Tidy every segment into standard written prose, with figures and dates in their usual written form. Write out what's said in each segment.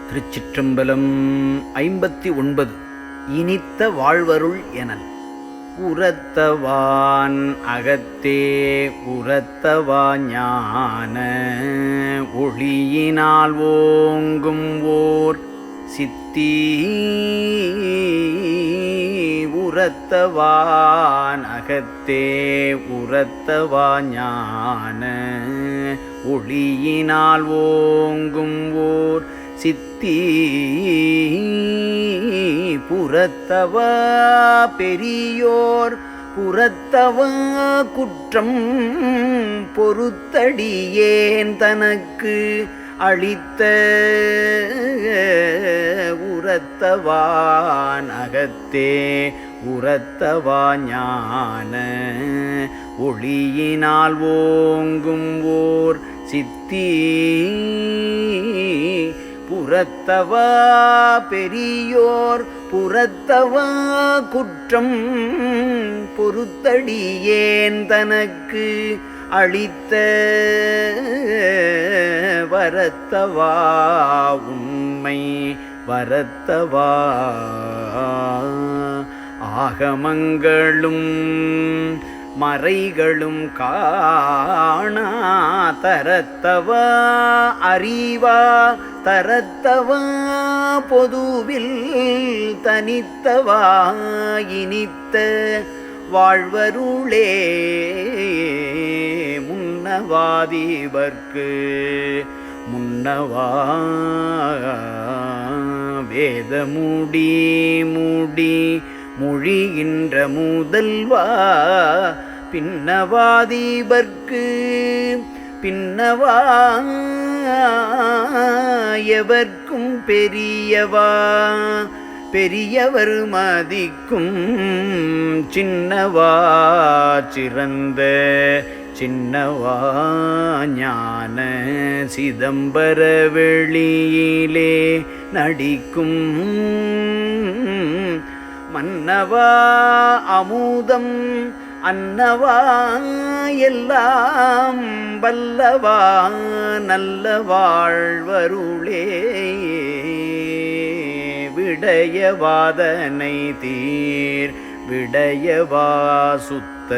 திருச்சிற்றம்பலம். 59. இனித்த வாழ்வருள் எனல். உரத்தவான் அகத்தே உரத்தவா ஞான ஒளியினால் ஓங்கும் ஓர் சித்தி. உரத்தவான் அகத்தே உரத்தவா ஞான ஒளியினால் ஓங்கும் ஓர் சித்தி. புறத்தவா பெரியோர் புறத்தவா குற்றம் பொறுத்தடியேன் தனக்கு அளித்த. உரத்தவான் அகத்தே உரத்தவா ஞான ஒளியினால் ஓங்கும் ஓர் சித்தி. புறத்தவா பெரியோர் புறத்தவா குற்றம் பொறுத்தடியேன் தனக்கு அளித்த. வரத்தவா உண்மை வரத்தவா ஆகமங்களும் மறைகளும் காணா. தரத்தவா அறிவா தரத்தவா பொதுவில் தனித்தவா இனித்த வாழ்வருளே. முன்னவாதிபர்க்கு முன்னவா வேதமுடி முடி மொழிகின்ற முதல்வா. பின்னவாதிபர்க்கு பின்னவா எவர்க்கும் பெரியவா பெரியவர் மதிக்கும். சின்னவா சிறந்த சின்னவா ஞான சிதம்பர வெளியிலே நடிக்கும். மன்னவா அமுதம் அன்னவா எல்லாம் வல்லவா நல்ல வாழ்வருளே. விடயவாதனை தீர் விடயவா சுத்த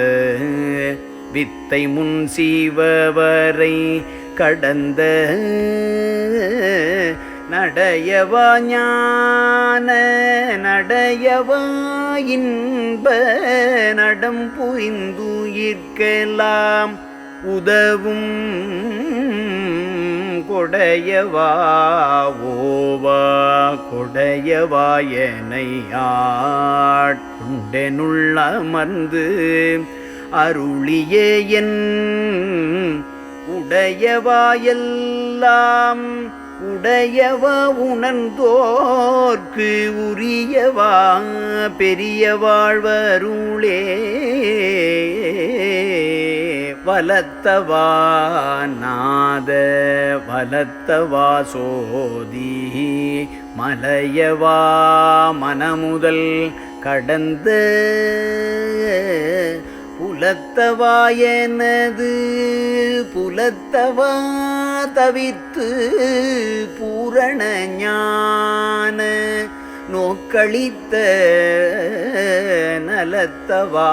வித்தை முன் சீவவரை கடந்த. நடையவா ஞான நடையவா இன்ப நடம் புரிந்துயிர்க்கெல்லாம் உதவும். கொடையவா ஓவா கொடையவா எனை ஆட்கொண்டெனுள்ளமர்ந்து அருளியே என் உடையவா எல்லாம் உடையவா உணர்ந்தோர்க்கு உரியவா பெரிய வாழ்வருளே. வலத்தவா நாத வலத்தவா சோதி மலையவா மனமுதல் கடந்த. புலத்தவா எனது புலத்தவா தவிர்த்து பூரண ஞான நோக்களித்த. நலத்தவா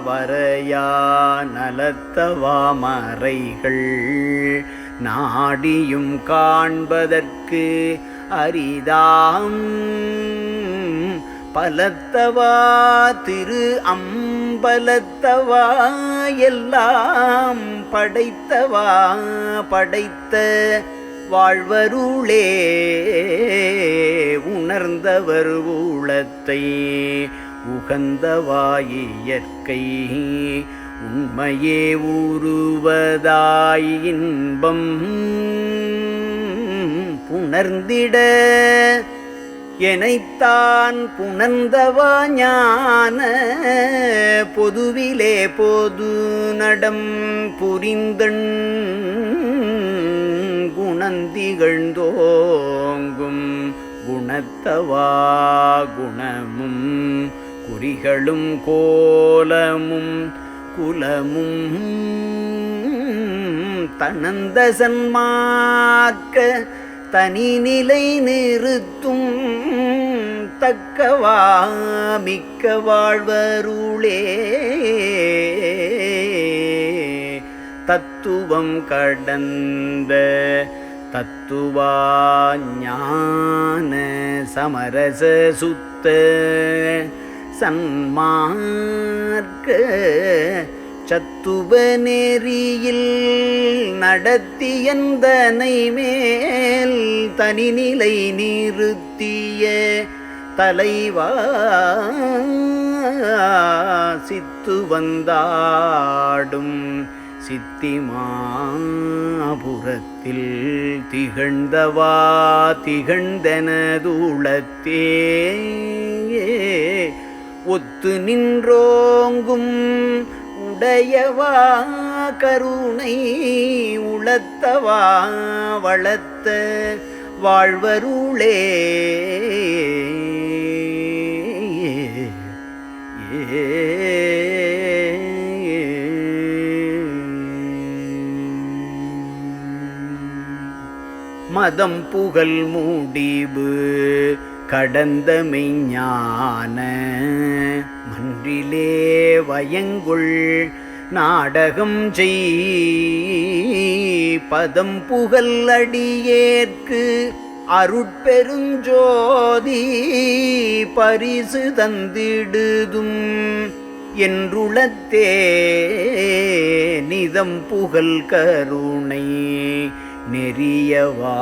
வரையா நலத்தவா மறைகள் நாடியும் காண்பதற்கு அரிதாம். பலத்தவா திரு அம்பலத்தவா எல்லாம் படைத்தவா படைத்த வாழ்வருளே. உணர்ந்தவர் ஊழத்தை உகந்தவா இயற்கை உண்மையே உருவதாய் இன்பம் புணர்ந்திட. எனைத்தான் புணர்ந்தவா ஞான பொதுவிலே பொது நடம் புரிந்தன் குணந்திகழ்ந்தோங்கும். குணத்தவா குணமும் குறிகளும் கோலமும் குலமும் தனந்த சன்மார்க்க தனிநிலை நிறுத்தும் தக்கவா மிக்க வாழ்வருளே தத்துவம் கடந்த தத்துவா ஞான சமரச சுத்த சன்மார்க்க சத்துவ நெறியில் நடத்தியந்தனை மேல் தனிநிலை நிறுத்திய தலைவா சித்து வந்தாடும் சித்திமாபுரத்தில் திகழ்ந்தவா திகழ்ந்தனதுளத்தே ஒத்து நின்றோங்கும் உடையவா கருணை உளத்தவா வளர்த்த வாழ்வருளே மதம் புகழ் முடிவு கடந்த மெய்ஞான மன்றிலே வயங்குள் நாடகம் செய் பதம் புகழ் அடியேற்கு அருட்பெருஞ்சோதி பரிசு தந்திடுதும் என்றுளத்தே நிதம் புகழ் கருணை நெறியவா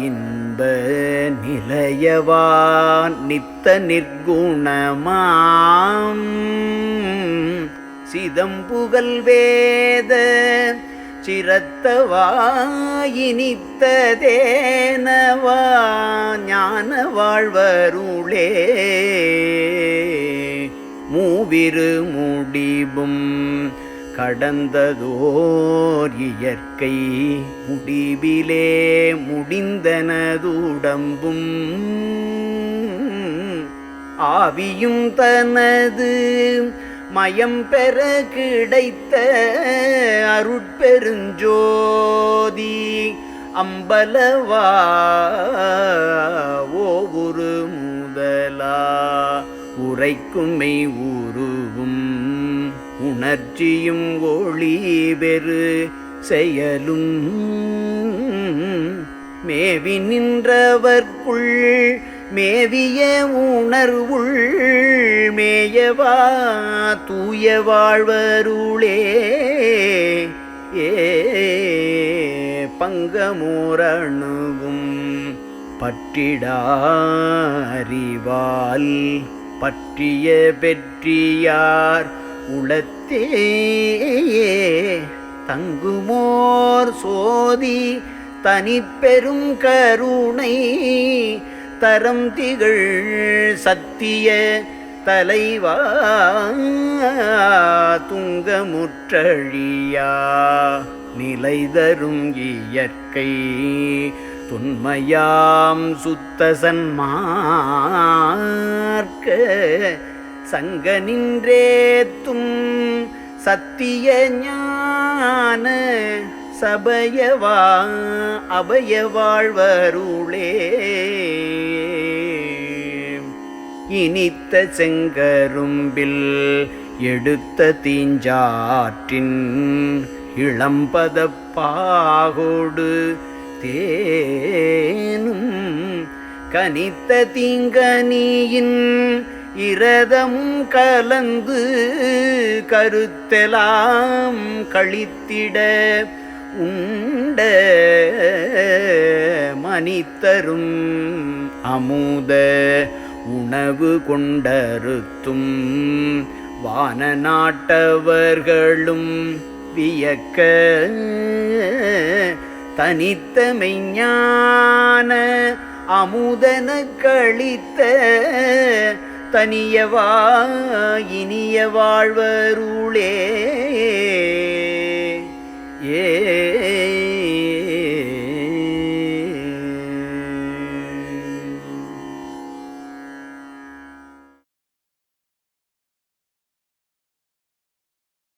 இன்ப நிலையவா நித்த நிர்குணமாம் சிதம்புகழ் வேத சிரத்தவா இனித்ததேனவா ஞான வாழ்வருளே மூவிரு முடிவும் கடந்ததோர் இயற்கை முடிவிலே முடிந்தனதுடம்பும் ஆவியும் தனது மயம் பெற கிடைத்த அருட்பெருஞ்சோதி அம்பலவா ஓவுரு முதலா உரைக்குமை உருவும் உணர்ச்சியும் ஒளி பெரு செயலும் மேவி நின்றவர்க்குள் மேவிய உணர்வுள் மேயவா தூய வாழ்வருளே பங்கமோரணுவும் பற்றிடாரிவால் பற்றிய பெற்றியார் உளத்தே தங்குமோர் சோதி தனிப்பெரும் கருணை தரம் திகழ் சத்திய தலைவா துங்கமுற்றழியா நிலைதரும் இயற்கை துன்மையாம் சுத்த சன்மார்க்க சங்க நின்றேத்தும் சத்திய ஞான சபயவா அபயவாழ்வருளே இனித்த செங்கரும்பில் எடுத்த தீஞ்சாற்றின் இளம்பதப்பாகோடு தேனும் கனித்த தீங்கனியின் இரதமும் கலந்து கருத்தெலாம் கழித்திட உண்ட மனிதரும் அமுத உணவு கொண்டறுத்தும் வான நாட்டவர்களும் வியக்க தனித்த மெய்ஞான அமுதன கழித்த தனியவா இனிய வாழ்வருளே